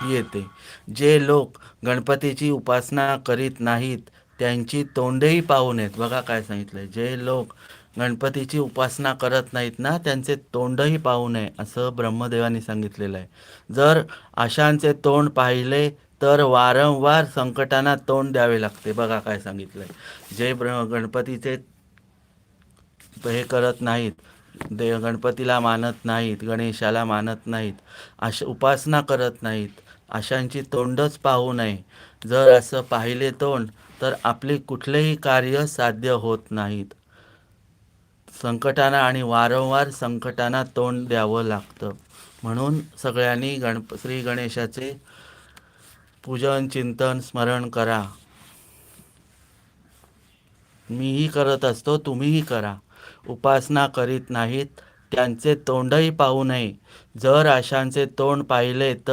येते. जे लोक गणपतीची उपासना करीत नाहीत त्यांची तोंडेही पाहू नयेत. बघा काय सांगितलंय, जे लोक गणपतीची उपासना करत नाहीत ना त्यांचे तोंडही पाहू नये असं ब्रह्मदेवानी सांगितलेलं आहे. जर अशांचे तोंड पाहिले तर वारंवार संकटांना तोंड द्यावे लागते. बघा काय सांगितलंय, जे गणपतीचे हे करत नाहीत, गणपतीला मानत नाहीत, गणेशाला मानत नाहीत, उपासना करत नाहीत, अशांची तोंडच पाहू नये. जर असं पाहिले तोंड तर आपली कुठलेही कार्य साध्य होत नाहीत. संकटांना आणि वारंवार संकटांना तोंड द्यावं लागतं. म्हणून सगळ्यांनी श्री गणेशाचे पूजन, चिंतन, स्मरण करा. मीही करत असतो, तुम्हीही करा. उपासना करीत नाहीत त्यांचे तोंडही पाहू नये. जर अशांचे तोंड पाहिले तर